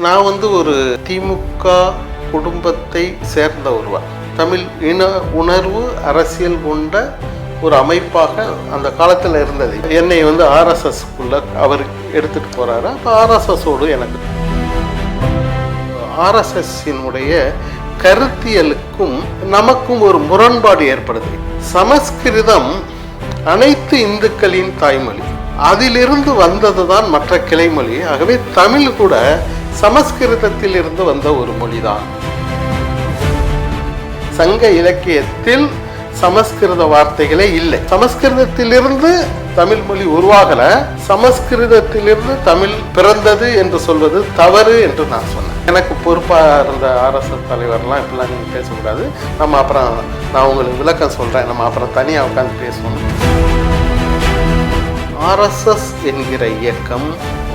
நான் ஒரு திமுக குடும்பத்தை சேர்ந்த ஒருவர். தமிழ் இன உணர்வு அரசியல் கொண்ட ஒரு அமைப்பாக அந்த காலத்தில் இருந்தது. என்னை ஆர்எஸ்எஸ்க்குள்ள அவர் எடுத்துட்டு போறாரு. அப்போ ஆர்எஸ்எஸோடு எனக்கு ஆர்எஸ்எஸ்ஸினுடைய கருத்தியலுக்கும் நமக்கும் ஒரு முரண்பாடு ஏற்படுது. சமஸ்கிருதம் அனைத்து இந்துக்களின் தாய்மொழி, அதிலிருந்து வந்ததுதான் மற்ற கிளைமொழி. ஆகவே தமிழ் கூட சமஸ்கிருதத்தில் இருந்து வந்த ஒரு மொழிதான். சங்க இலக்கியத்தில் சமஸ்கிருத வார்த்தைகளே இல்லை. சமஸ்கிருதத்திலிருந்து தமிழ் மொழி உருவாகல, சமஸ்கிருதத்திலிருந்து தமிழ் பிறந்தது என்று சொல்வது தவறு என்று நான் சொன்னேன். எனக்கு பொறுப்பாக இருந்த ஆர்எஸ்எஸ் தலைவர்லாம் இப்படிலாம் நீங்கள் பேசக்கூடாது, நம்ம அப்புறம் நான் உங்களுக்கு விளக்கம் சொல்கிறேன், நம்ம அப்புறம் தனியாக உட்காந்து பேசுவோம். ஆர்எஸ்எஸ் என்கிற இயக்கம்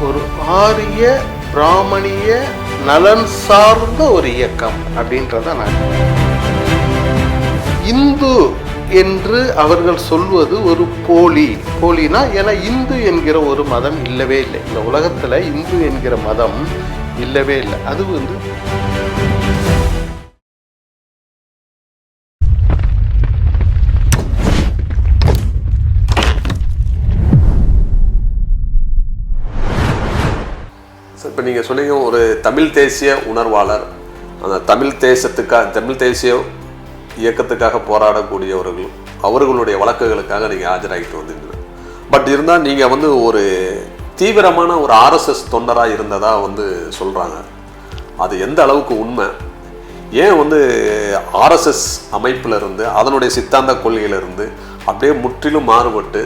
ஒரு ஆரிய பிராமணிய நலன் சார்ந்த ஒரு இயக்கம் அப்படின்றத நான். இந்து என்று அவர்கள் சொல்வது ஒரு போலினா, ஏன்னா இந்து என்கிற ஒரு மதம் இல்லவே இல்லை. இந்த உலகத்துல இந்து என்கிற மதம் இல்லவே இல்லை. அது இப்போ நீங்கள் சொன்னீங்க ஒரு தமிழ் தேசிய உணர்வாளர், அந்த தமிழ் தேசிய இயக்கத்துக்காக போராடக்கூடியவர்கள், அவர்களுடைய வழக்குகளுக்காக நீங்கள் ஆஜராகிட்டு வந்தீங்க. பட் இருந்தால் நீங்கள் ஒரு தீவிரமான ஒரு ஆர்எஸ்எஸ் தொண்டராக இருந்ததாக சொல்கிறாங்க. அது எந்த அளவுக்கு உண்மை? ஏன் ஆர்எஸ்எஸ் அமைப்பிலிருந்து அதனுடைய சித்தாந்த கொள்கையிலிருந்து அப்படியே முற்றிலும் மாறுபட்டு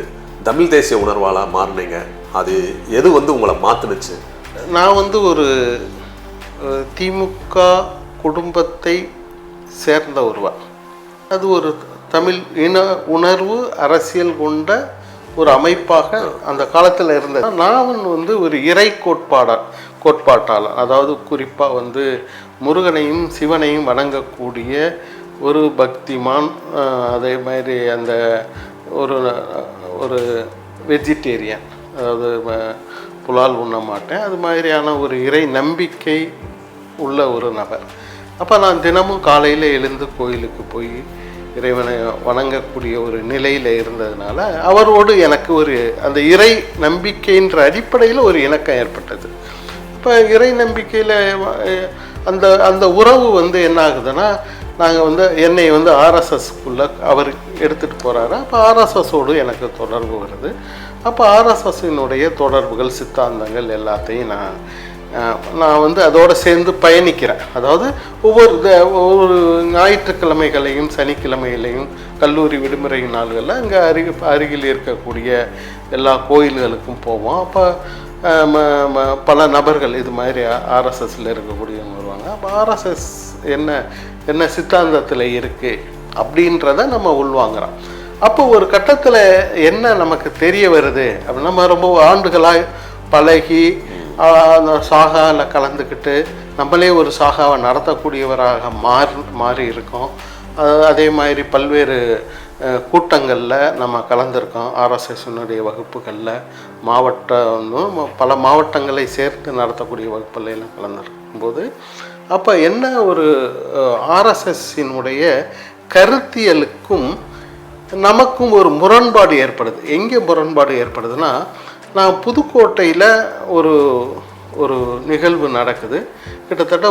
தமிழ் தேசிய உணர்வாளாக மாறினீங்க? அது எது உங்களை மாற்றுனுச்சு? நான் ஒரு திமுக குடும்பத்தை சேர்ந்த ஒருவர். அது ஒரு தமிழ் இன உணர்வு அரசியல் கொண்ட ஒரு அமைப்பாக அந்த காலத்தில் இருந்தது. நான் ஒரு இறை கோட்பாட்டாளர், அதாவது குறிப்பாக முருகனையும் சிவனையும் வணங்கக்கூடிய ஒரு பக்திமான். அதே மாதிரி அந்த ஒரு வெஜிடேரியன், அதாவது புலால் உண்ண மாட்டேன், அது மாதிரியான ஒரு இறை நம்பிக்கை உள்ள ஒரு நபர். அப்போ நான் தினமும் காலையில் எழுந்து கோயிலுக்கு போய் இறைவனை வணங்கக்கூடிய ஒரு நிலையில் இருந்ததுனால அவரோடு எனக்கு அந்த இறை நம்பிக்கைன்ற அடிப்படையில் ஒரு இணக்கம் ஏற்பட்டது. இப்போ இறை நம்பிக்கையில் அந்த உறவு என்ன ஆகுதுன்னா, நாங்கள் என்னை ஆர்எஸ்எஸ்க்குள்ள அவர் எடுத்துகிட்டு போகிறாரு. அப்போ ஆர்எஸ்எஸோடு எனக்கு தொடர்பு வருது. அப்போ ஆர்எஸ்எஸ்ஸினுடைய தொடர்புகள், சித்தாந்தங்கள் எல்லாத்தையும் நான் அதோடு சேர்ந்து பயணிக்கிறேன். அதாவது ஒவ்வொரு ஞாயிற்றுக்கிழமைகளையும் சனிக்கிழமைகளையும் கல்லூரி விடுமுறை நாள்களில் அங்கே அருகில் இருக்கக்கூடிய எல்லா கோயில்களுக்கும் போவோம். அப்போ பல நபர்கள் இது மாதிரி ஆர்எஸ்எஸ்ல இருக்கக்கூடியவங்க வருவாங்க. அப்போ ஆர்எஸ்எஸ் என்ன சித்தாந்தத்தில் இருக்குது அப்படின்றத நம்ம உள்வாங்கிறோம். அப்போ ஒரு கட்டத்தில் என்ன நமக்கு தெரிய வருது அப்படின்னா, நம்ம ரொம்ப ஆண்டுகளாக பழகி அந்த சாகாவில் கலந்துக்கிட்டு நம்மளே ஒரு சாகாவை நடத்தக்கூடியவராக மாறி இருக்கோம். அதே மாதிரி பல்வேறு கூட்டங்களில் நம்ம கலந்துருக்கோம். ஆர்எஸ்எஸ்னுடைய வகுப்புகளில் பல மாவட்டங்களை சேர்த்து நடத்தக்கூடிய வகுப்புகள் எல்லாம் கலந்துருக்கும்போது, அப்போ என்ன ஒரு ஆர்எஸ்எஸ்ஸினுடைய கருத்தியலுக்கும் நமக்கும் ஒரு முரண்பாடு ஏற்படுது. எங்கே முரண்பாடு ஏற்படுதுன்னா, நான் புதுக்கோட்டையில் ஒரு நிகழ்வு நடக்குது. கிட்டத்தட்ட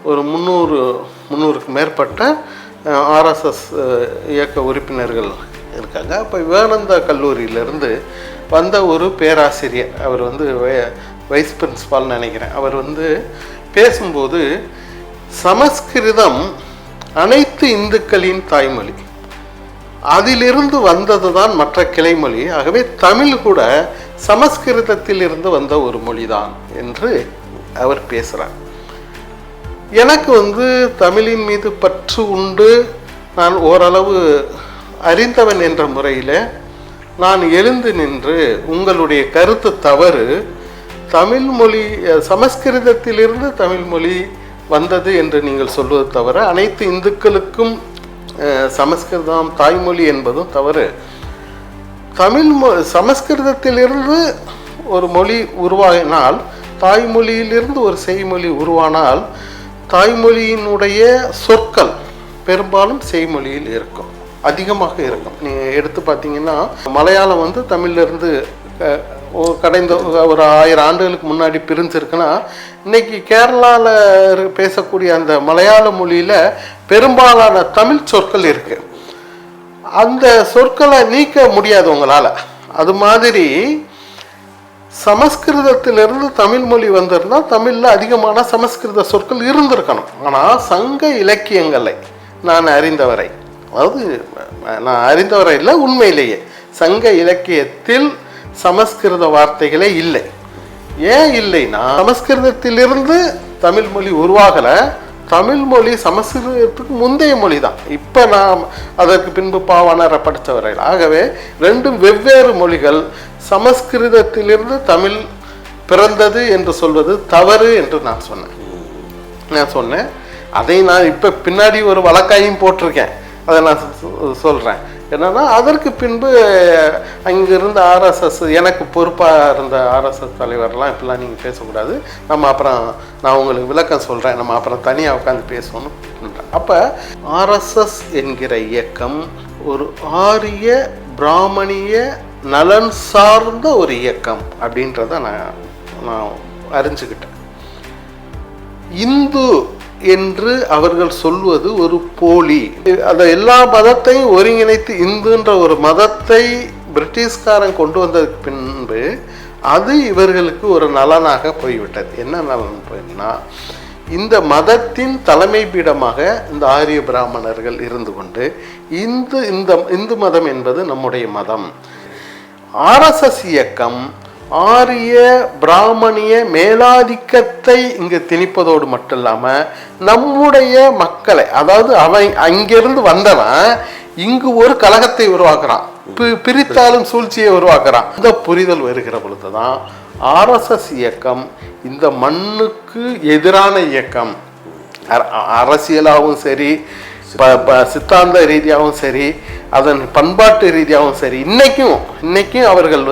ஒரு 300க்கு மேற்பட்ட ஆர்எஸ்எஸ் இயக்க உறுப்பினர்கள் இருக்காங்க. அப்போ விவேகானந்தா கல்லூரியிலேருந்து வந்த ஒரு பேராசிரியர், அவர் வைஸ் பிரின்சிபால்னு நினைக்கிறேன், அவர் பேசும்போது சமஸ்கிருதம் அனைத்து இந்துக்களின் தாய்மொழி, அதிலிருந்து வந்தது தான் மற்ற கிளைமொழி. ஆகவே தமிழ் கூட சமஸ்கிருதத்தில் இருந்து வந்த ஒரு மொழிதான் என்று அவர் பேசுகிறார். எனக்கு தமிழின் மீது பற்று உண்டு. நான் ஓரளவு அறிந்தவன் என்ற முறையில் நான் எழுந்து நின்று, உங்களுடைய கருத்து தவறு, தமிழ் மொழி சமஸ்கிருதத்திலிருந்து தமிழ் மொழி வந்தது என்று நீங்கள் சொல்வது தவிர, அனைத்து இந்துக்களுக்கும் சமஸ்கிருதம் தாய்மொழி என்பதும் தவறு. சமஸ்கிருதத்திலிருந்து ஒரு மொழி உருவாகினால் தாய்மொழியிலிருந்து ஒரு செய்மொழி உருவானால் தாய்மொழியினுடைய சொற்கள் பெரும்பாலும் செய்மொழியில் இருக்கும், அதிகமாக இருக்கும். நீங்கள் எடுத்து பார்த்தீங்கன்னா மலையாளம் வந்து தமிழ்லேருந்து கடைந்த ஒரு 1000 ஆண்டுகளுக்கு முன்னாடி பிரிஞ்சிருக்குன்னா இன்னைக்கு கேரளாவில் பேசக்கூடிய அந்த மலையாள மொழியில் பெரும்பாலான தமிழ் சொற்கள் இருக்கு. அந்த சொற்களை நீக்க முடியாது உங்களால். அது மாதிரி சமஸ்கிருதத்திலிருந்து தமிழ் மொழி வந்திருந்தால் தமிழில் அதிகமான சமஸ்கிருத சொற்கள் இருந்திருக்கணும். ஆனால் சங்க இலக்கியங்களை நான் அறிந்தவரை, அதாவது நான் அறிந்தவரை இல்லை, உண்மையிலேயே சங்க இலக்கியத்தில் சமஸ்கிருத வார்த்தைகளே இல்லை. ஏன் இல்லைன்னா சமஸ்கிருதத்திலிருந்து தமிழ் மொழி உருவாகலை. தமிழ் மொழி சமஸ்கிருதத்துக்கு முந்தைய மொழி தான். இப்போ நாம் அதற்கு பின்பு பாவாணரை படித்த வரையில். ஆகவே ரெண்டும் வெவ்வேறு மொழிகள். சமஸ்கிருதத்திலிருந்து தமிழ் பிறந்தது என்று சொல்வது தவறு என்று நான் சொன்னேன். அதை நான் இப்போ பின்னாடி ஒரு வழக்காயும் போட்டிருக்கேன். அதை நான் சொல்கிறேன். என்னன்னா அதற்கு பின்பு அங்கிருந்த ஆர்எஸ்எஸ், எனக்கு பொறுப்பாக இருந்த ஆர்எஸ்எஸ் தலைவர்லாம் இப்படிலாம் நீங்கள் பேசக்கூடாது, நம்ம அப்புறம் நான் உங்களுக்கு விளக்கம் சொல்கிறேன், நம்ம அப்புறம் தனியாக உட்காந்து பேசணும். அப்போ ஆர்எஸ்எஸ் என்கிற இயக்கம் ஒரு ஆரிய பிராமணிய நலன் சார்ந்த ஒரு இயக்கம் அப்படின்றத நான் அறிஞ்சுக்கிட்டேன். இந்து என்று அவர்கள் சொல்வது ஒரு போலி. அந்த எல்லா மதத்தையும் ஒருங்கிணைத்து இந்துன்ற ஒரு மதத்தை பிரிட்டிஷ்காரன் கொண்டு வந்ததுக்கு பின்பு அது இவர்களுக்கு ஒரு நலனாக போய்விட்டது. என்ன நலன் போயின்னா, இந்த மதத்தின் தலைமை பீடமாக இந்த ஆரிய பிராமணர்கள் இருந்து கொண்டு இந்து மதம் என்பது நம்முடைய மதம். ஆர்எஸ்எஸ் இயக்கம் ஆரிய பிராமணிய மேலாதிக்கத்தை இங்கு திணிப்பதோடு மட்டும் இல்லாமல் நம்முடைய மக்களை, அதாவது அவன் அங்கிருந்து வந்தவன் இங்கு ஒரு கலகத்தை உருவாக்குறான், பிரித்தாலும் சூழ்ச்சியை உருவாக்குறான். இந்த புரிதல் வருகிற பொழுதுதான் ஆர்எஸ்எஸ் இயக்கம் இந்த மண்ணுக்கு எதிரான இயக்கம், அரசியலாகவும் சரி, சித்தாந்த ரீதியாகவும் சரி, அதன் பண்பாட்டு ரீதியாகவும் சரி, இன்னைக்கும் அவர்கள்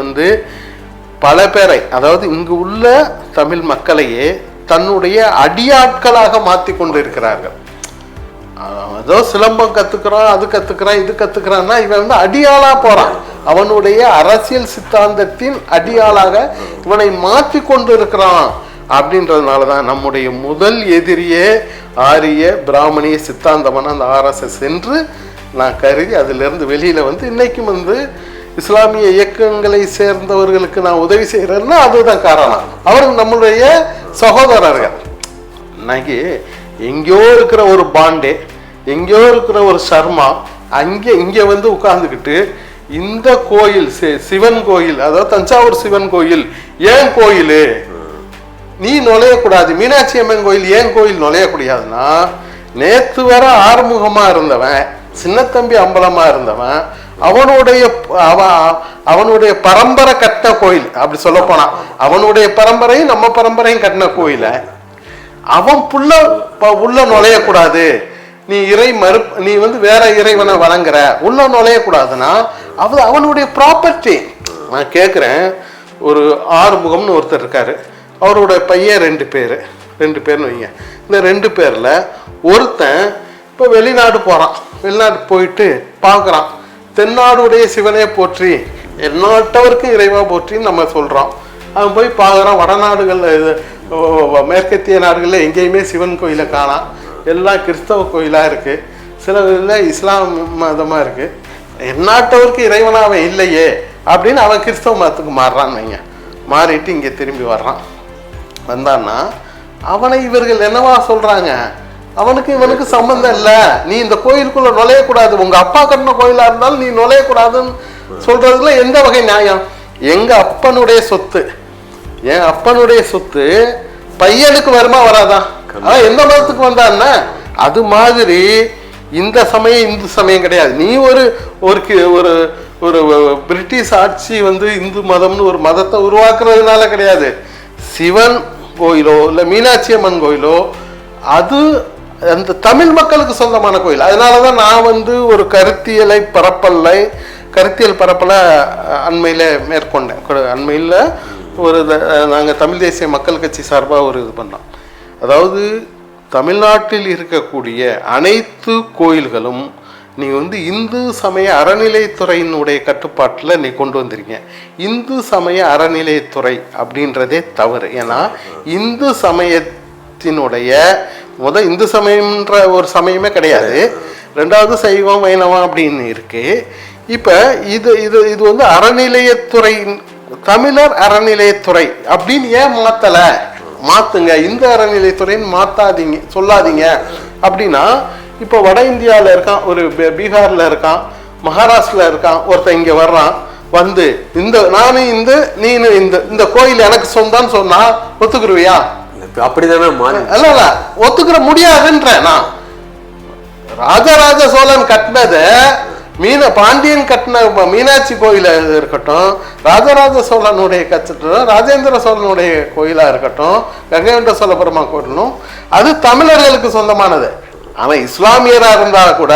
பல பேரை, அதாவது இங்கு உள்ள தமிழ் மக்களையே தன்னுடைய அடியாட்களாக மாற்றி கொண்டு இருக்கிறார்கள். ஏதோ சிலம்பம் கத்துக்கிறான், அது கத்துக்கிறான், இது கத்துக்கிறான்னா இவன் அடியாளா போறான். அவனுடைய அரசியல் சித்தாந்தத்தின் அடியாளாக இவனை மாற்றி கொண்டு இருக்கிறான். அப்படின்றதுனாலதான் நம்முடைய முதல் எதிரியே ஆரிய பிராமணிய சித்தாந்தமான அந்த ஆர்எஸ்எஸ் என்று நான் கருதி அதிலிருந்து வெளியில இன்னைக்கும் இஸ்லாமிய இயக்கங்களை சேர்ந்தவர்களுக்கு நான் உதவி செய்யறேன்னா அதுதான் காரணம். அவர்கள் நம்மளுடைய சகோதரர்கள். இன்னைக்கு எங்கேயோ இருக்கிற ஒரு பாண்டே, எங்கேயோ இருக்கிற ஒரு சர்மா இங்கே உட்கார்ந்துக்கிட்டு இந்த கோயில் சிவன் கோயில், அதாவது தஞ்சாவூர் சிவன் கோயில் ஏன் கோயில் நீ நுழையக்கூடாது, மீனாட்சி அம்மன் கோயில் ஏன் கோயில் நுழையக்கூடாதுன்னா, நேத்து வர ஆறுமுகமா இருந்தவன், சின்னத்தம்பி அம்பலமா இருந்தவன், அவனுடைய பரம்பரை கட்டின கோயில், அப்படி சொல்ல போனா அவனுடைய பரம்பரையும் நம்ம பரம்பரையும் கட்டின கோயில அவன் உள்ள நுழையக்கூடாது, நீ நீ வேற இறைவனை வணங்குற, உள்ள நுழையக்கூடாதுன்னா அவனுடைய ப்ராப்பர்ட்டி. நான் கேட்குறேன், ஒரு ஆறுமுகம்னு ஒருத்தர் இருக்காரு, அவருடைய பையன் 2 பேர்னு வைங்க. இந்த 2 பேர்ல ஒருத்தன் இப்போ வெளிநாடு போறான், வெளிநாடு போயிட்டு பார்க்குறான், தென்னாடுடைய சிவனே போற்றி, எந்நாட்டவருக்கும் இறைவா போற்றின்னு நம்ம சொல்றோம். அவன் போய் பார்க்குறான், வடநாடுகள் மேற்கத்திய நாடுகளில் எங்கேயுமே சிவன் கோயிலை காணாம், எல்லாம் கிறிஸ்தவ கோயிலாக இருக்கு, சில இதில் இஸ்லாம் மதமாக இருக்கு. எந்நாட்டவருக்கு இறைவனா அவன் இல்லையே அப்படின்னு அவன் கிறிஸ்தவ மதத்துக்கு மாறுறான்னு வைங்க. மாறிட்டு இங்கே திரும்பி வந்தான்னா அவனை இவர்கள் என்னவா சொல்றாங்க, அவனுக்கு இவனுக்கு சம்பந்தம் இல்லை, நீ இந்த கோயிலுக்குள்ள நுழையக்கூடாது, உங்க அப்பா கட்டின கோயிலா இருந்தாலும் நீ நுழையக்கூடாதுன்னு சொல்றதுல எந்த வகை நியாயம்? எங்க அப்பனுடைய சொத்து, என் அப்பனுடைய சொத்து பையனுக்கு வருமா வராதான்? எந்த மதத்துக்கு வந்தான்னா அது மாதிரி இந்த சமயம் இந்து சமயம் கிடையாது. நீ ஒரு ஒரு பிரிட்டிஷ் ஆட்சி இந்து மதம்னு ஒரு மதத்தை உருவாக்குறதுனால கிடையாது. சிவன் கோயிலோ இல்லை மீனாட்சி அம்மன் கோயிலோ அது அந்த தமிழ் மக்களுக்கு சொந்தமான கோயில். அதனாலதான் நான் ஒரு கருத்தியல் பரப்பலை அண்மையில மேற்கொண்டேன். அண்மையில் ஒரு நாங்கள் தமிழ் தேசிய மக்கள் கட்சி சார்பாக ஒரு இது பண்ணோம். அதாவது தமிழ்நாட்டில் இருக்கக்கூடிய அனைத்து கோயில்களும் நீ வந்து இந்து சமய அறநிலைத்துறையினுடைய கட்டுப்பாட்டில் நீ கொண்டு வந்திருக்கீங்க. இந்து சமய அறநிலைத்துறை அப்படின்றதே தவறு. ஏன்னா இந்து சமயத்தினுடைய இந்து சமயம்ன்ற ஒரு சமயமே கிடையாது. ரெண்டாவது சைவம் வைணவம் அப்படின்னு இருக்கு. இப்போ இது இது இது வந்து அறநிலையத்துறை, தமிழர் அறநிலையத்துறை அப்படின்னு ஏன் மாற்றலை? மாற்றுங்க, இந்த அறநிலையத்துறைன்னு மாற்றாதீங்க, சொல்லாதீங்க. அப்படின்னா இப்போ வட இந்தியாவில் இருக்கான், ஒரு பீகாரில் இருக்கான், மகாராஷ்டிரில் இருக்கான், ஒருத்தன் இங்கே வர்றான், வந்து நானும் நீனு இந்த கோயில் எனக்கு சொந்தான்னு சொன்னா ஒத்துக்குருவியா? அப்படிதானே? இல்ல ஒத்துக்கிற முடியாதுன்ற. நான் ராஜராஜ சோழன் கட்டினது பாண்டியன் கட்டின மீனாட்சி கோயில இருக்கட்டும், ராஜராஜ சோழனுடைய கட்டட்டும், ராஜேந்திர சோழனுடைய கோயிலா இருக்கட்டும், கங்கை கொண்ட சோழபுரமா கோயிலும் அது தமிழர்களுக்கு சொந்தமானது. அவன் இஸ்லாமியரா இருந்தா கூட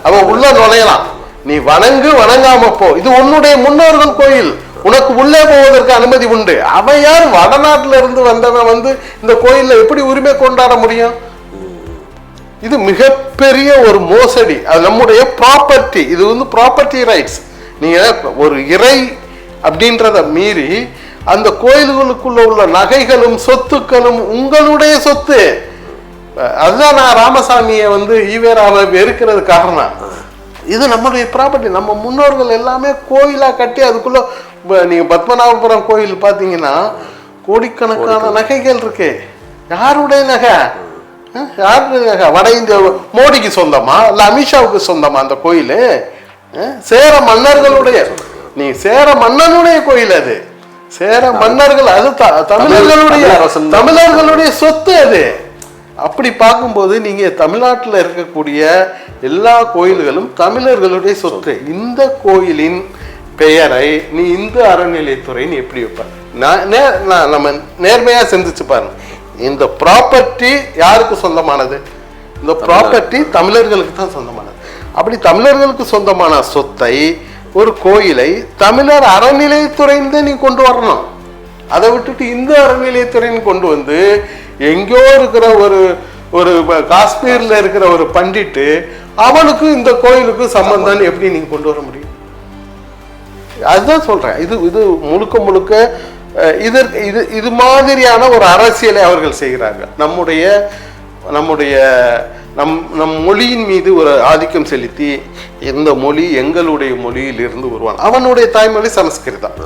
அவன் உள்ள நுழையலாம். நீ வணங்காம போ, இது உன்னுடைய முன்னோர்கள் கோயில், உனக்கு உள்ளே போவதற்கு அனுமதி உண்டு. அவன் யார்? வடநாட்டுல இருந்து வந்தவன் வந்து இந்த கோயில்ல எப்படி உரிமை கொண்டாட முடியும்? இது மிகப்பெரிய ஒரு மோசடி. அது நம்முடைய ப்ராப்பர்ட்டி. இது வந்து ப்ராப்பர்ட்டி ரைட்ஸ். நீங்க ஒரு இறை அப்படின்றத மீறி அந்த கோயில்களுக்குள்ள உள்ள நகைகளும் சொத்துக்களும் உங்களுடைய சொத்து. அதுதான் நான் ராமசாமியை வந்து ஈவேராவை வெறுக்கிறது காரணம். இது நம்மளுடைய ப்ராப்பர்ட்டி. நம்ம முன்னோர்கள் எல்லாமே கோயிலா கட்டி அதுக்குள்ள நீங்க பத்மநாபபுரம் கோயில் பார்த்தீங்கன்னா கோடிக்கணக்கான நகைகள் இருக்கு. யாருடைய நகை? வட இந்திய மோடிக்கு சொந்தமா இல்ல அமித்ஷாவுக்கு சொந்தமா அந்த கோயில்? சேர மன்னர்களுடைய, நீ சேர மன்னனுடைய கோயில் அது. சேர மன்னர்கள், அது தமிழர்களுடைய சொத்து அது. அப்படி பார்க்கும்போது நீங்க தமிழ்நாட்டில் இருக்கக்கூடிய எல்லா கோயில்களும் தமிழர்களுடைய சொத்து. இந்த கோயிலின் பெயரை நீ இந்து அறநிலையத்துறைன்னு எப்படி வைப்ப? நம்ம நேர்மையா சிந்திச்சு பாருங்க. இந்த ப்ராப்பர்ட்டி யாருக்கு சொந்தமானது? இந்த ப்ராப்பர்ட்டி தமிழர்களுக்கு தான் சொந்தமானது. அப்படி தமிழர்களுக்கு சொந்தமான சொத்தை, ஒரு கோயிலை தமிழர் அறநிலையத்துறைன்னு நீ கொண்டு வரணும். அதை விட்டுட்டு இந்து அறநிலையத்துறைன்னு கொண்டு வந்து எங்கேயோ இருக்கிற ஒரு காஷ்மீர்ல இருக்கிற ஒரு பண்டிட்டு அவனுக்கு இந்த கோயிலுக்கு சம்பந்தம் எப்படி நீங்க கொண்டு வர முடியும்? அதுதான் சொல்றேன். இது முழுக்க இது மாதிரியான ஒரு அரசியலை அவர்கள் செய்கிறார்கள். நம் மொழியின் மீது ஒரு ஆதிக்கம் செலுத்தி, இந்த மொழி எங்களுடைய மொழியில் இருந்து உருவான, அவனுடைய தாய்மொழி சமஸ்கிருதம்,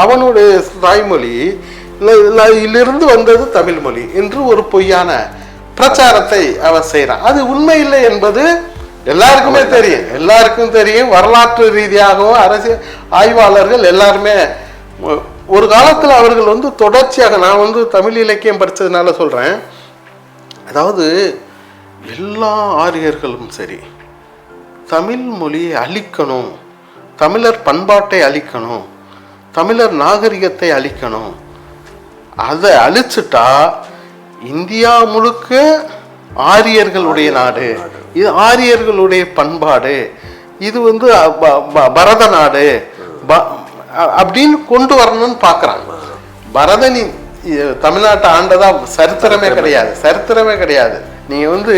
அவனுடைய தாய்மொழியிலிருந்து வந்தது தமிழ் மொழி என்று ஒரு பொய்யான பிரச்சாரத்தை அவன் செய்யறான். அது உண்மை இல்லை என்பது எல்லாருக்கும் தெரியும். வரலாற்று ரீதியாகவும் அரசியல் ஆய்வாளர்கள் எல்லாருமே ஒரு காலத்தில் அவர்கள் வந்து தொடர்ச்சியாக, நான் வந்து தமிழ் இலக்கியம் படித்ததுனால சொல்கிறேன், அதாவது எல்லா ஆரியர்களும் சரி தமிழ் மொழியை அழிக்கணும், தமிழர் பண்பாட்டை அழிக்கணும், தமிழர் நாகரிகத்தை அழிக்கணும். அதை அழிச்சுட்டா இந்தியா முழுக்க ஆரியர்களுடைய நாடு, இது ஆரியர்களுடைய பண்பாடு, இது வந்து பரத நாடு அப்படின்னு கொண்டு வரணும்னு பார்க்குறாங்க. பரதனி தமிழ்நாட்டை ஆண்டதா சரித்திரமே கிடையாது. நீங்க வந்து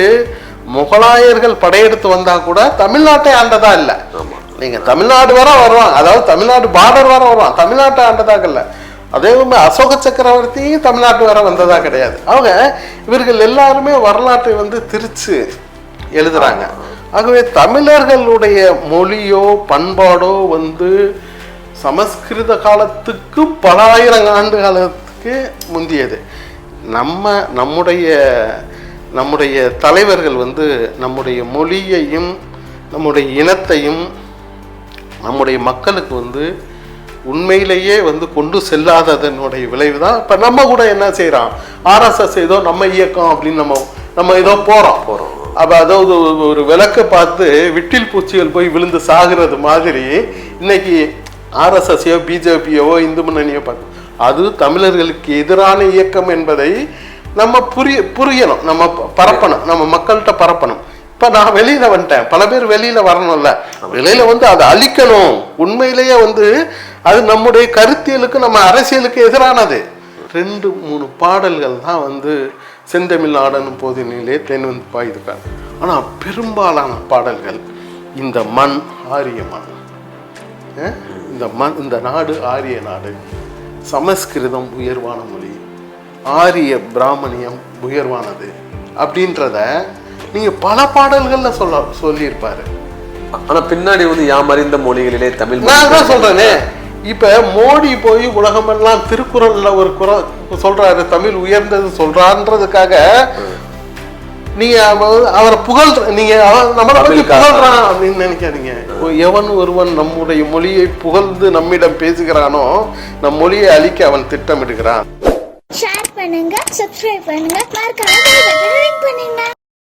முகலாயர்கள் படையெடுத்து வந்தா கூட தமிழ்நாட்டை ஆண்டதா இல்லை. நீங்க தமிழ்நாடு வர வருவான், அதாவது தமிழ்நாடு பார்டர் வர வருவான், தமிழ்நாட்டை ஆண்டதாக இல்லை. அதே மாதிரி அசோக சக்கரவர்த்தியும் தமிழ்நாட்டு வர வந்ததா கிடையாது. அவங்க இவர்கள் எல்லாருமே வரலாற்றை வந்து திரிச்சு எழுதுறாங்க. ஆகவே தமிழர்களுடைய மொழியோ பண்பாடோ வந்து சமஸ்கிருத காலத்துக்கு பல ஆயிரம் ஆண்டு காலத்துக்கு முந்தியது. நம்முடைய தலைவர்கள் வந்து நம்முடைய மொழியையும் நம்முடைய இனத்தையும் நம்முடைய மக்களுக்கு வந்து உண்மையிலேயே வந்து கொண்டு செல்லாததனுடைய விளைவு தான் இப்போ நம்ம கூட என்ன செய்கிறோம், ஆர்எஸ்எஸ் ஏதோ நம்ம இயக்கம் அப்படின்னு நம்ம ஏதோ போகிறோம். அப்போ அதாவது ஒரு விளக்கை பார்த்து விட்டில் பூச்சிகள் போய் விழுந்து சாகிறது மாதிரி இன்னைக்கு ஆர்எஸ்எஸ்ஸையோ பிஜேபியோ இந்து முன்னணியோ பார்த்து அது தமிழர்களுக்கு எதிரான இயக்கம் என்பதை நம்ம புரியணும், நம்ம பரப்பணும், நம்ம மக்கள்கிட்ட பரப்பணும். இப்ப நான் வெளியில வந்துட்டேன், பல பேர் வெளியில வரணும்ல, வெளியில வந்து அதை அழிக்கணும். உண்மையிலேயே வந்து அது நம்முடைய கருத்தியலுக்கு நம்ம அரசியலுக்கு எதிரானது. 2-3 பாடல்கள் தான் வந்து செந்தமிழ் நாடனும் போதினிலே தென் வந்து பாய்துக்காங்க. ஆனா பெரும்பாலான பாடல்கள் இந்த மண் ஆரிய மண், இந்த மண், இந்த நாடு ஆரிய நாடு, சமஸ்கிருதம் உயர்வான மொழி, ஆரிய பிராமணியம் உயர்வானது அப்படின்றத நீங்க பல பாடல்கள்ல சொல்லியிருப்பாரு. ஆனா பின்னாடி வந்து யாம் அறிந்த மொழிகளிலே தமிழ் நான் தான் சொல்றேனே, இப்ப மோடி போய் உலகமெல்லாம் திருக்குறள்ல ஒரு குறள் சொல்றாரு, தமிழ் உயர்ந்தது சொல்றான்றதுக்காக நீங்க அவரை நீங்க நம்மளை பத்தி புகழ்றான் அப்படின்னு நினைக்காதீங்க. எவன் ஒருவன் நம்முடைய மொழியை புகழ்ந்து நம்மிடம் பேசுகிறானோ நம் மொழியை அழிக்க அவன் திட்டமிடுகிறான். ஷேர் பண்ணுங்க, சப்ஸ்கிரைப் பண்ணுங்க, மறக்காம பெல் பட்டனை கிளிக் பண்ணுங்க.